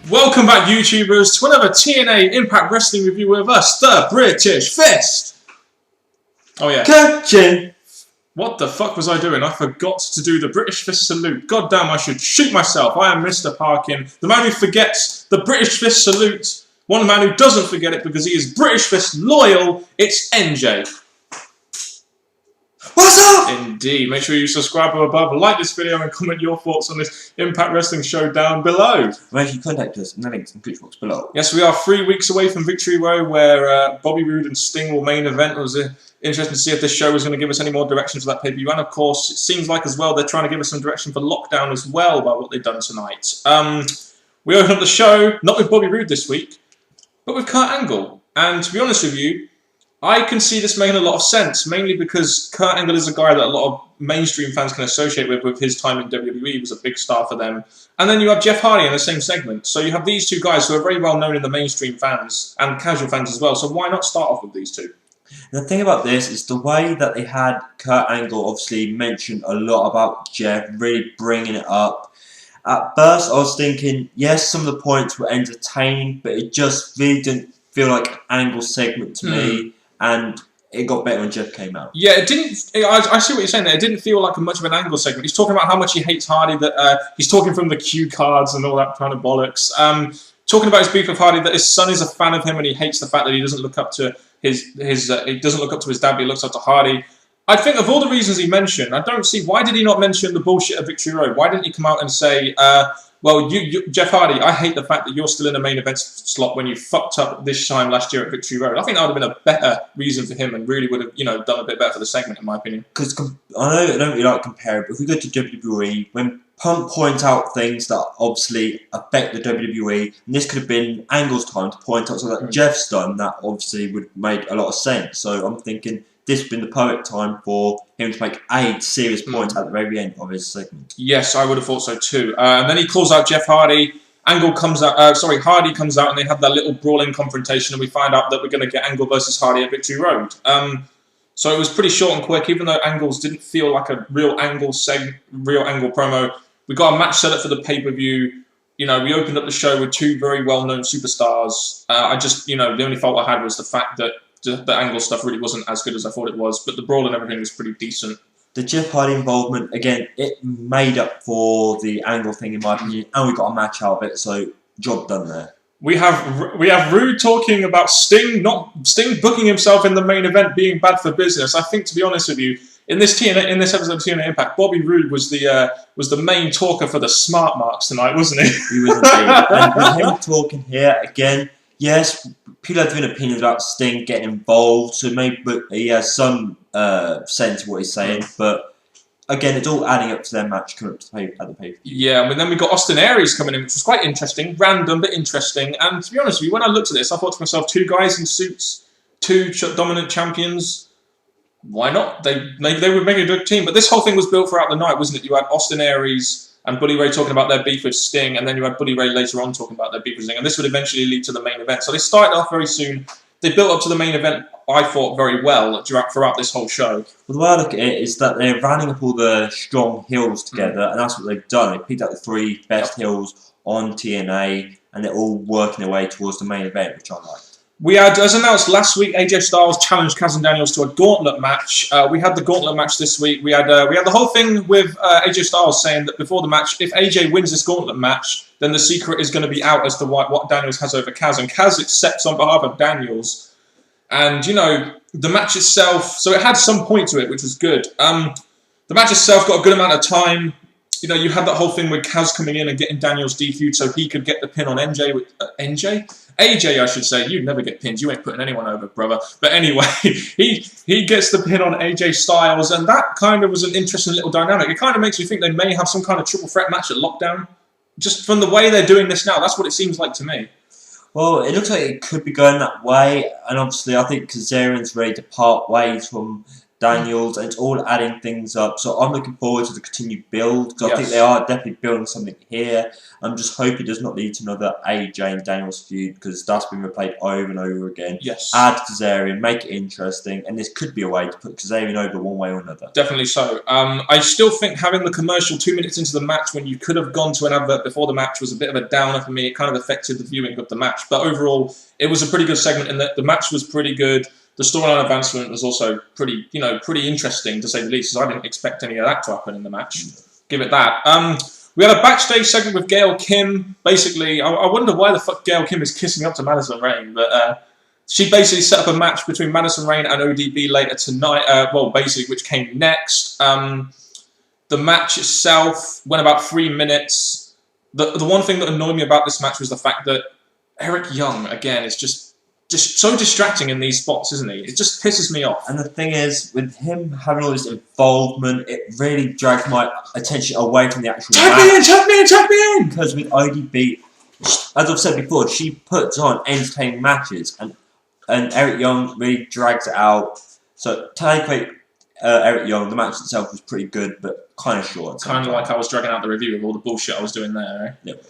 Welcome back, YouTubers, to another TNA Impact Wrestling review with us, the British Fist. Oh yeah. Catching. What the fuck was I doing? I forgot to do the British Fist salute. God damn, I should shoot myself. I am Mr. Parkin, the man who forgets the British Fist salute. One man who doesn't forget it because he is British Fist loyal. It's NJ. What's up? Indeed. Make sure you subscribe above, like this video, and comment your thoughts on this Impact Wrestling show down below. Make sure you contact us in the links in the description box below. Yes, we are 3 weeks away from Victory Road, where Bobby Roode and Sting will main event. It was interesting to see if this show was going to give us any more direction for that pay-per-view. And of course, it seems like as well they're trying to give us some direction for Lockdown as well by what they've done tonight. We open up the show, not with Bobby Roode this week, but with Kurt Angle. And to be honest with you, I can see this making a lot of sense, mainly because Kurt Angle is a guy that a lot of mainstream fans can associate with his time in WWE. He was a big star for them. And then you have Jeff Hardy in the same segment. So you have these two guys who are very well known in the mainstream fans and casual fans as well. So why not start off with these two? The thing about this is the way that they had Kurt Angle obviously mentioned a lot about Jeff, really bringing it up. At first I was thinking, yes, some of the points were entertaining, but it just really didn't feel like Angle's segment to me. And it got better when Jeff came out. Yeah, it didn't. I see what you're saying there. It didn't feel like much of an Angle segment. He's talking about how much he hates Hardy. That he's talking from the cue cards and all that kind of bollocks. Talking about his beef with Hardy. That his son is a fan of him and he hates the fact that he doesn't look up to he doesn't look up to his dad, but he looks up to Hardy. I think of all the reasons he mentioned, I don't see why did he not mention the bullshit of Victory Road. Why didn't he come out and say, well, Jeff Hardy, I hate the fact that you're still in the main event slot when you fucked up this time last year at Victory Road. I think that would have been a better reason for him and really would have, done a bit better for the segment, in my opinion. Because I don't really like comparing, but if we go to WWE, when Punk points out things that obviously affect the WWE, and this could have been Angle's time to point out something that Jeff's done, that obviously would make a lot of sense. So I'm thinking this would have been the perfect time for him to make a serious point at the very end of his segment. Yes, I would have thought so too. And then he calls out Jeff Hardy. Hardy comes out, and they have that little brawling confrontation, and we find out that we're going to get Angle versus Hardy at Victory Road. So it was pretty short and quick, even though Angle's didn't feel like a real Angle promo. We got a match set up for the pay-per-view. We opened up the show with two very well-known superstars. The only fault I had was the fact that the Angle stuff really wasn't as good as I thought it was, but the brawl and everything was pretty decent. The Jeff Hardy involvement, again, it made up for the Angle thing in my opinion, and we got a match out of it, so job done there. We have Roode talking about Sting booking himself in the main event being bad for business. I think, to be honest with you, in this episode of TNA Impact, Bobby Roode was the main talker for the Smark marks tonight, wasn't he? He was indeed. And with him talking here again, yes, people have different opinions about Sting getting involved, so maybe he has some sense of what he's saying, but again, it's all adding up to their match coming up to at the pay-per-view. Yeah, and then we got Austin Aries coming in, which was quite interesting, random but interesting. And to be honest with you, when I looked at this, I thought to myself, two guys in suits, two dominant champions. Why not? They would make a good team. But this whole thing was built throughout the night, wasn't it? You had Austin Aries and Bully Ray talking about their beef with Sting, and then you had Bully Ray later on talking about their beef with Sting, and this would eventually lead to the main event. So they started off very soon. They built up to the main event, I thought, very well throughout this whole show. Well, the way I look at it is that they're rounding up all the strong heels together, and that's what they've done. They picked out the three best heels on TNA, and they're all working their way towards the main event, which I like. We had, as announced last week, AJ Styles challenged Kaz and Daniels to a gauntlet match. We had the gauntlet match this week. We had the whole thing with AJ Styles saying that before the match, if AJ wins this gauntlet match, then the secret is going to be out as to what Daniels has over Kaz. And Kaz accepts on behalf of Daniels. And, the match itself, so it had some point to it, which was good. The match itself got a good amount of time. You had that whole thing with Kaz coming in and getting Daniels DQ'd so he could get the pin on AJ, I should say. You'd never get pinned. You ain't putting anyone over, brother. But anyway, he gets the pin on AJ Styles, and that kind of was an interesting little dynamic. It kind of makes me think they may have some kind of triple threat match at Lockdown. Just from the way they're doing this now, that's what it seems like to me. Well, it looks like it could be going that way, and obviously I think Kazarian's ready to part ways from Daniels, and it's all adding things up. So I'm looking forward to the continued build, because I think they are definitely building something here. I'm just hoping it does not lead to another AJ and Daniels feud, because that's been replayed over and over again. Yes. Add Kazarian, make it interesting, and this could be a way to put Kazarian over one way or another. Definitely so. I still think having the commercial 2 minutes into the match when you could have gone to an advert before the match was a bit of a downer for me. It kind of affected the viewing of the match. But overall, it was a pretty good segment, and the match was pretty good. The storyline advancement was also pretty interesting, to say the least, because I didn't expect any of that to happen in the match. Give it that. We had a backstage segment with Gail Kim. Basically, I wonder why the fuck Gail Kim is kissing up to Madison Rayne, but she basically set up a match between Madison Rayne and ODB later tonight, which came next. The match itself went about 3 minutes. The one thing that annoyed me about this match was the fact that Eric Young, again, is just so distracting in these spots, isn't he? It just pisses me off. And the thing is, with him having all this involvement, it really drags my attention away from the actual match. Tag me in! Because with ODB, as I've said before, she puts on entertaining matches, and Eric Young really drags it out. So, take away Eric Young, the match itself was pretty good, but kind of short. Kind of like I was dragging out the review of all the bullshit I was doing there, eh? Yep.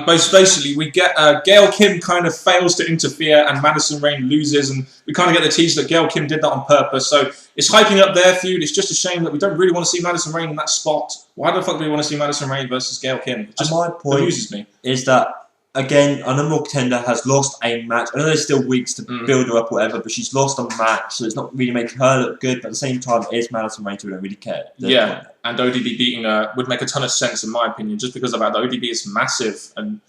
Basically, we get Gail Kim kind of fails to interfere and Madison Rayne loses, and we kind of get the tease that Gail Kim did that on purpose. So it's hyping up their feud. It's just a shame that we don't really want to see Madison Rayne in that spot. Why the fuck do we want to see Madison Rayne versus Gail Kim? It just my point amuses me. Is that, again, a number one contender has lost a match. I know there's still weeks to build her up or whatever, but she's lost a match, so it's not really making her look good, but at the same time, it is Madison Rayne, so we don't really care. Yeah, and ODB beating her would make a ton of sense, in my opinion, just because of that. The ODB is massive, and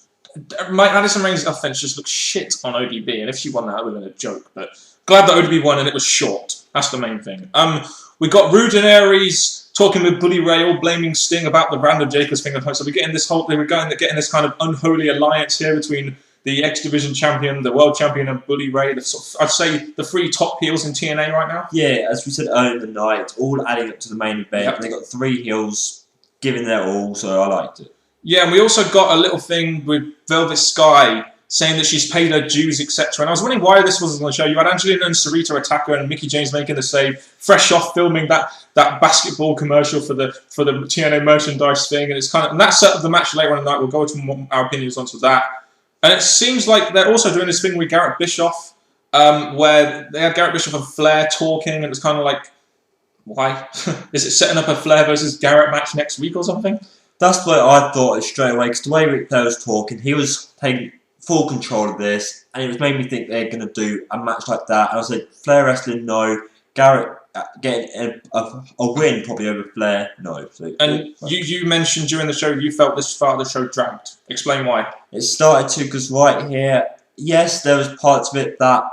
Madison Rayne's offense just looks shit on ODB, and if she won that, it would have been a joke, but glad that ODB won, and it was short. That's the main thing. We got Rude and Aries talking with Bully Ray, all blaming Sting about the Brandon Jacobs thing. So we're getting this getting this kind of unholy alliance here between the X Division champion, the world champion, and Bully Ray. I'd say the three top heels in TNA right now. Yeah, as we said earlier in the night, it's all adding up to the main event. Yep. And they got three heels giving their all, so I liked it. Yeah, and we also got a little thing with Velvet Sky saying that she's paid her dues, etc. And I was wondering why this wasn't on the show. You had Angelina and Sarita attack her, and Mickie James making the save, fresh off filming that basketball commercial for the TNA merchandise thing, and it's and that set up the match later on in the night. We'll go into our opinions onto that. And it seems like they're also doing this thing with Garrett Bischoff, where they had Garrett Bischoff and Flair talking, and it's kind of like, why? Is it setting up a Flair versus Garrett match next week or something? That's what I thought straight away, because the way Ric Flair was talking, he was taking full control of this, and it was made me think they're going to do a match like that. And I was like, Flair wrestling, no. Garrett getting a win probably over Flair, no. So, and you mentioned during the show you felt this part of the show dragged. Explain why. It started to, because right here, yes, there was parts of it that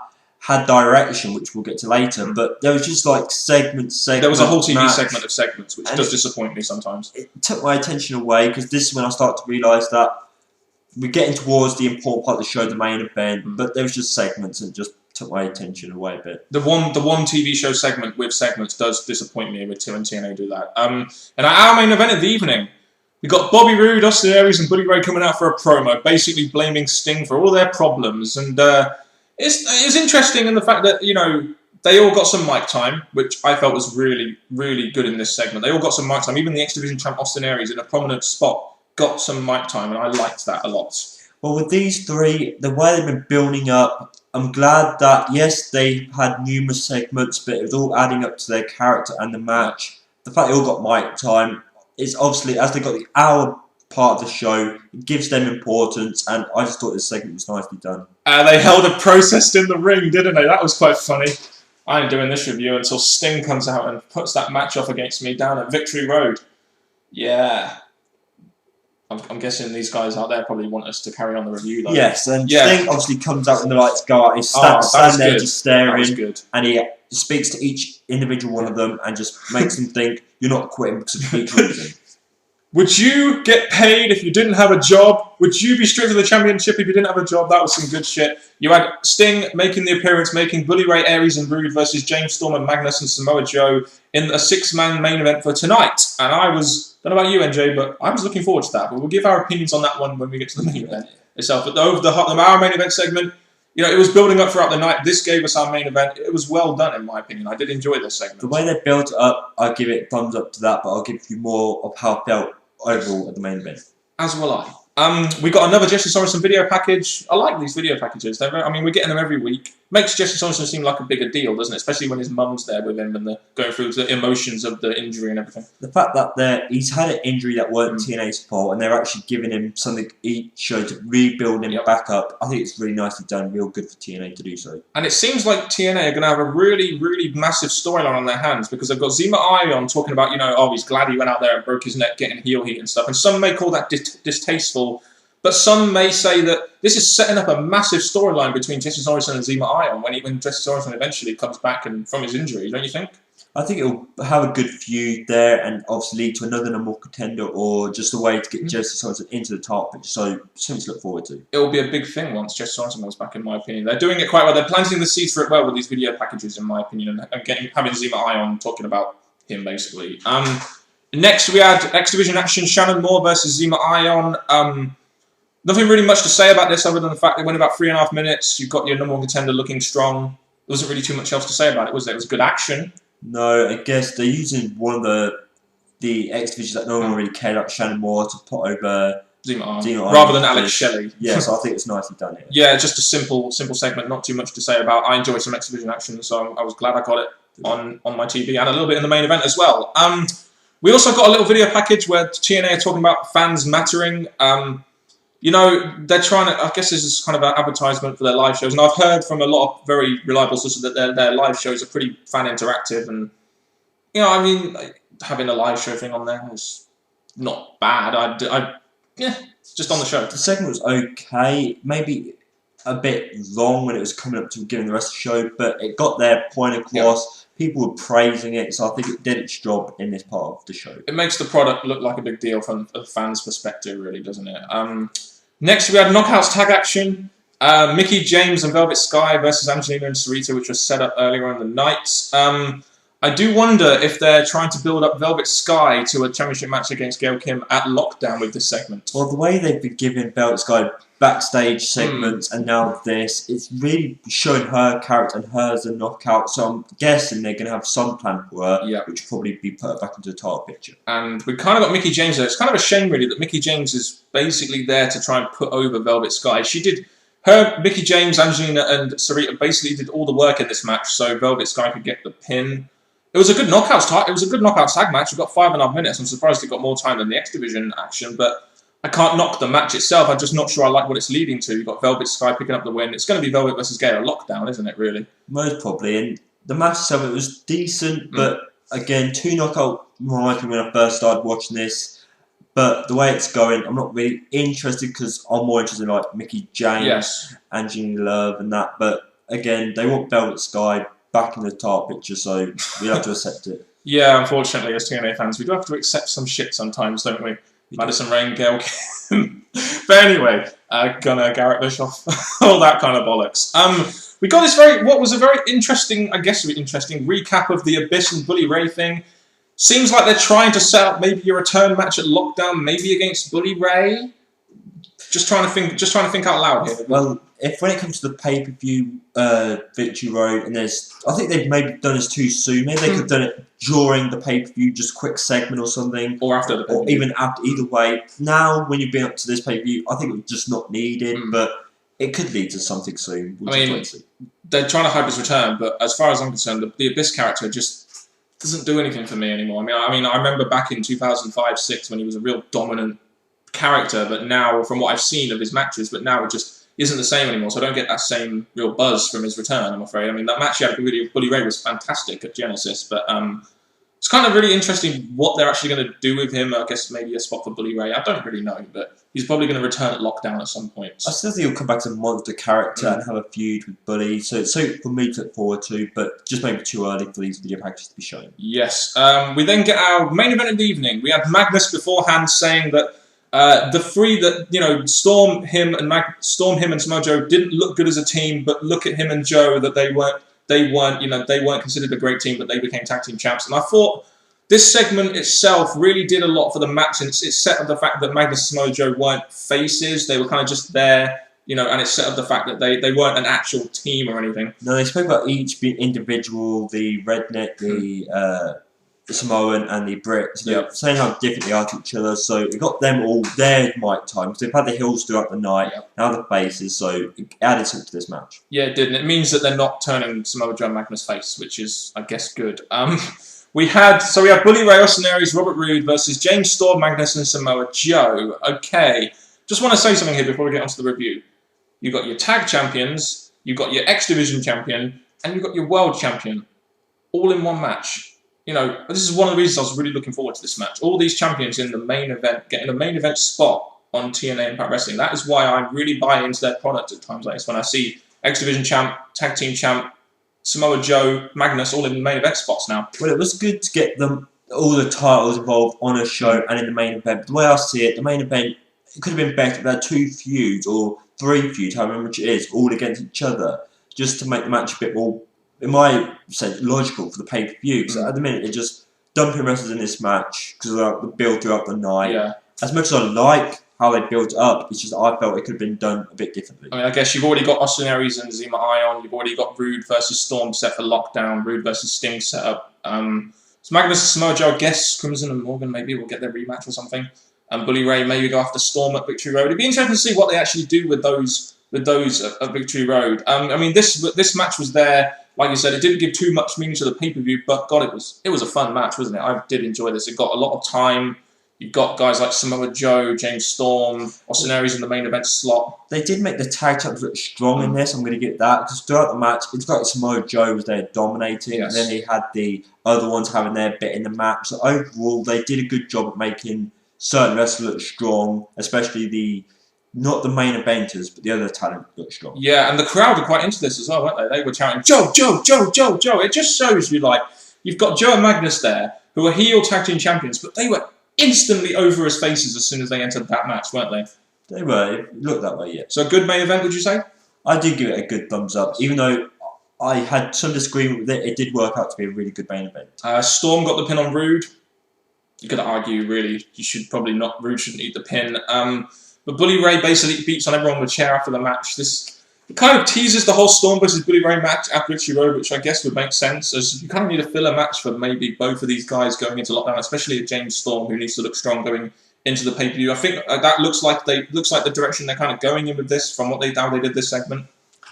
had direction, which we'll get to later, but there was just like segments. There was a whole TV segment of segments, which does disappoint me sometimes. It took my attention away, because this is when I started to realise that we're getting towards the important part of the show, the main event, but there was just segments and just took my attention away a bit. The one TV show segment with segments does disappoint me with TNA do that. And our main event of the evening, we got Bobby Roode, Austin Aries, and Bully Ray coming out for a promo, basically blaming Sting for all their problems. And it's interesting in the fact that, they all got some mic time, which I felt was really, really good in this segment. They all got some mic time. Even the X Division champ Austin Aries in a prominent spot got some mic time, and I liked that a lot. Well, with these three, the way they've been building up, I'm glad that, yes, they had numerous segments, but it was all adding up to their character and the match. The fact they all got mic time is obviously, as they got the hour part of the show, it gives them importance, and I just thought this segment was nicely done. They held a protest in the ring, didn't they? That was quite funny. I ain't doing this review until Sting comes out and puts that match off against me down at Victory Road. Yeah. I'm guessing these guys out there probably want us to carry on the review, though. Yes, and Sting obviously comes out when the lights go out. He's standing there just staring, and he speaks to each individual one of them and just makes them think, you're not quitting because of each reason. Would you get paid if you didn't have a job? Would you be stripped of the championship if you didn't have a job? That was some good shit. You had Sting making the appearance, making Bully Ray, Aries, and Rude versus James Storm and Magnus and Samoa Joe in a 6-man main event for tonight. And I don't know about you, NJ, but I was looking forward to that. But we'll give our opinions on that one when we get to the main event itself. But our main event segment, you know, it was building up throughout the night. This gave us our main event. It was well done, in my opinion. I did enjoy this segment. The way they built it up, I give it thumbs up to that, but I'll give you more of how it felt overall at the main event. As will I. We got another Jesse Sorensen video package. I like these video packages. I mean, we're getting them every week. Makes Jesse Sorensen seem like a bigger deal, doesn't it? Especially when his mum's there with him and they're going through the emotions of the injury and everything. The fact that he's had an injury that weren't TNA's fault, and they're actually giving him something each show to rebuild him back up. I think it's really nicely done. Real good for TNA to do so. And it seems like TNA are going to have a really, really massive storyline on their hands because they've got Zima Ion talking about, you know, oh, he's glad he went out there and broke his neck getting heel heat and stuff. And some may call that distasteful. But some may say that this is setting up a massive storyline between Jesse Sorensen and Zima Ion when Jesse Sorensen eventually comes back from his injury, don't you think? I think it'll have a good feud there and obviously lead to another number one contender or just a way to get Jesse Sorensen into the top picture. So something to look forward to. It will be a big thing once Jesse Sorensen comes back, in my opinion. They're doing it quite well. They're planting the seeds for it well with these video packages, in my opinion, and having Zima Ion talking about him, basically. Next, we had X Division action, Shannon Moore versus Zima Ion. Nothing really much to say about this other than the fact that it went about 3.5 minutes. You've got your number one contender looking strong. There wasn't really too much else to say about it, was there? It was good action. No, I guess they're using one of the X Divisions that no one really cared about, Shannon Moore, to put over Zima Ion, rather than Alex Shelley. Yeah, so I think it's nicely done here. Yeah, just a simple segment, not too much to say about. I enjoy some X Division action, so I was glad I got it on my TV and a little bit in the main event as well. We also got a little video package where TNA are talking about fans mattering. You know, they're trying to, I guess this is kind of an advertisement for their live shows. And I've heard from a lot of very reliable sources that their live shows are pretty fan interactive. And, you know, I mean, having a live show thing on there is not bad. Yeah, it's just on the show. The segment was okay. Maybe a bit long when it was coming up to giving the rest of the show, but it got their point across. People were praising it, so I think it did its job in this part of the show. It makes the product look like a big deal from a fan's perspective, really, doesn't it? Next, we had Knockouts tag action. Mickie James and Velvet Sky versus Angelina and Sarita, which was set up earlier in the night. I do wonder if they're trying to build up Velvet Sky to a championship match against Gail Kim at Lockdown with this segment. Well, the way they've been giving Velvet Sky backstage segments and now this, it's really showing her character and her as a knockout. So I'm guessing they're going to have some plan for her, which will probably be put back into the title picture. And we kind of got Mickie James there. It's kind of a shame, really, that Mickie James is basically there to try and put over Velvet Sky. Mickie James, Angelina, and Sarita basically did all the work in this match, so Velvet Sky could get the pin. It was a good knockout tag match. It got 5.5 minutes. I'm surprised it got more time than the X Division action, but I can't knock the match itself. I'm just not sure I like what it's leading to. You've got Velvet Sky picking up the win. It's going to be Velvet versus Gail at Lockdown, isn't it, really? Most probably. And the match itself, it was decent, but again, 2 knockout reminds me when I first started watching this. But the way it's going, I'm not really interested because I'm more interested in like Mickie James, Angelina Love and that. But again, they want Velvet Sky back in the title picture, so we have to accept it. Yeah, unfortunately, as TNA fans, we do have to accept some shit sometimes, don't we? Madison Rain, Gail Kim. But anyway, Gunner, Garrett Bischoff, all that kind of bollocks. We got this what was a very interesting recap of the Abyss and Bully Ray thing. Seems like they're trying to set up maybe a return match at Lockdown, maybe against Bully Ray. Just trying to think out loud here. Well, when it comes to the pay-per-view Victory Road, and I think they've maybe done this too soon. Maybe they could have done it during the pay-per-view, just a quick segment or something, or after the pay-per-view. Or even after. Either way, now when you've been up to this pay-per-view, I think it's just not needed, but it could lead to something soon. They're trying to hype his return, but as far as I'm concerned, the Abyss character just doesn't do anything for me anymore. I mean, I remember back in 2005-06 when he was a real dominant character, but now, from what I've seen of his matches, but now it just isn't the same anymore, so I don't get that same real buzz from his return, I'm afraid. I mean, that match he had with Bully Ray was fantastic at Genesis, but it's kind of really interesting what they're actually going to do with him. I guess maybe a spot for Bully Ray. I don't really know, but he's probably going to return at Lockdown at some point. I still think he'll come back as a monster character and have a feud with Bully, so it's something for me to look forward to, but just maybe too early for these video packages to be shown. Yes. We then get our main event of the evening. We had Magnus beforehand saying that the three that, you know, Storm, him and Smojo didn't look good as a team, but look at him and Joe, that they weren't considered a great team, but they became tag team champs. And I thought this segment itself really did a lot for the match, and it set up the fact that Magnus and Smojo weren't faces. They were kind of just there, and it set up the fact that they weren't an actual team or anything. No, they spoke about each being individual, the redneck, the Samoan and the Brits, saying how different they are to each other, so it got them all their mic time, because they've had the heels throughout the night, now the faces, so it added something to this match. Yeah, it did, and it means that they're not turning Samoa Joe and Magnus face, which is, I guess, good. We had Bully Ray, Austin Aries, Robert Roode versus James Storm, Magnus and Samoa Joe. Okay, just want to say something here before we get onto the review. You've got your tag champions, you've got your X Division champion, and you've got your world champion, all in one match. This is one of the reasons I was really looking forward to this match. All these champions in the main event, getting a main event spot on TNA Impact Wrestling. That is why I really buy into their product at times like this. When I see X Division champ, tag team champ, Samoa Joe, Magnus, all in the main event spots now. Well, it was good to get them all the titles involved on a show and in the main event. But the way I see it, the main event, it could have been better if they had 2 feuds or 3 feuds, however much it is, all against each other, just to make the match a bit more, in my sense, logical for the pay-per-view. Because at the minute, they're just dumping wrestlers in this match because of the build throughout the night. Yeah. As much as I like how they built it up, it's just I felt it could have been done a bit differently. I mean, I guess you've already got Austin Aries and Zema Ion. You've already got Roode versus Storm set for Lockdown. Roode versus Sting set up. So Magnus, Samoa Joe, I guess Crimson and Morgan maybe will get their rematch or something. And Bully Ray maybe go after Storm at Victory Road. It'd be interesting to see what they actually do with those at Victory Road. I mean, this match was there. Like you said, it didn't give too much meaning to the pay-per-view, but God, it was a fun match, wasn't it? I did enjoy this. It got a lot of time. You've got guys like Samoa Joe, James Storm, Austin Aries in the main event slot. They did make the tag champs look strong in this, I'm going to give that, because throughout the match, it's like Samoa Joe was there dominating, and then they had the other ones having their bit in the match. So overall, they did a good job at making certain wrestlers look strong, especially not the main eventers, but the other talent look strong. Yeah, and the crowd were quite into this as well, weren't they? They were chanting, Joe, Joe, Joe, Joe, Joe. It just shows you, you've got Joe and Magnus there, who are heel tag team champions, but they were instantly over his faces as soon as they entered that match, weren't they? They were. It looked that way, yeah. So a good main event, would you say? I do give it a good thumbs up, even though I had some disagreement with it. It did work out to be a really good main event. Storm got the pin on Roode. You could argue, really, Roode shouldn't eat the pin. But Bully Ray basically beats on everyone with a chair after the match. This kind of teases the whole Storm versus Bully Ray match at Victory Road, which I guess would make sense, as you kind of need a filler match for maybe both of these guys going into lockdown, especially a James Storm who needs to look strong going into the pay-per-view. I think that looks like the direction they're kind of going in with this from how they did this segment.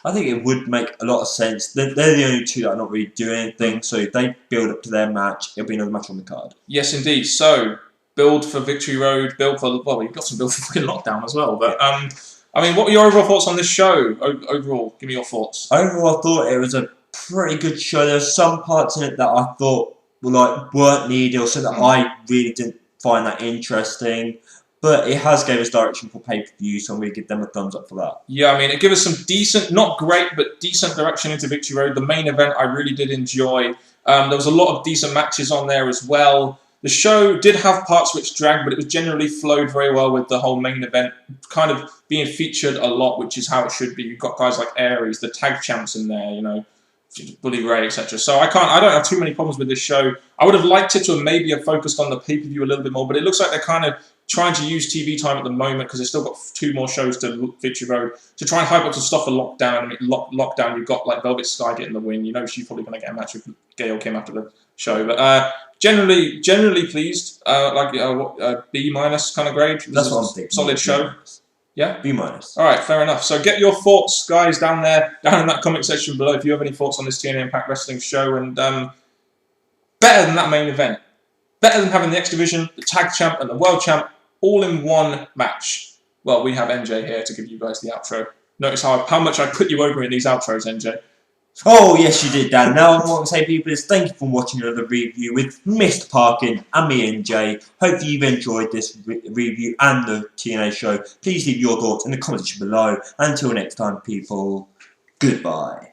I think it would make a lot of sense. They're the only two that are not really doing anything, so if they build up to their match, it'll be another match on the card. Yes, indeed. So, build for Victory Road, you've got some build for fucking lockdown as well, but I mean, what were your overall thoughts on this show? Overall, give me your thoughts. Overall, I thought it was a pretty good show. There were some parts in it that I thought weren't needed, or so that I really didn't find that interesting. But it has gave us direction for pay-per-view, so I'm going to give them a thumbs up for that. Yeah, I mean, it gave us some decent, not great, but decent direction into Victory Road. The main event I really did enjoy. There was a lot of decent matches on there as well. The show did have parts which dragged, but it was generally flowed very well with the whole main event kind of being featured a lot, which is how it should be. You've got guys like Aries, the tag champs in there, Bully Ray, etc. So I don't have too many problems with this show. I would have liked it to maybe have focused on the pay-per-view a little bit more, but it looks like they're kind of trying to use TV time at the moment because they've still got 2 more shows to Victory Road to try and hype up some stuff for Lockdown. I mean, Lockdown, you've got Velvet Sky getting the win. She's probably going to get a match with Gail Kim after the show, but generally pleased. B- kind of grade. That's what I'm thinking. Solid show. Yeah? B-. All right, fair enough. So get your thoughts, guys, down in that comment section below if you have any thoughts on this TNA Impact Wrestling show. And better than that main event. Better than having the X Division, the Tag Champ, and the World Champ all in one match. Well, we have NJ here to give you guys the outro. Notice how much I put you over in these outros, NJ. Oh, yes, you did, Dan. Now, what I want to say, people, is thank you for watching another review with Mr. Parkin and me, NJ. Hopefully you've enjoyed this review and the TNA show. Please leave your thoughts in the comment section below. Until next time, people, goodbye.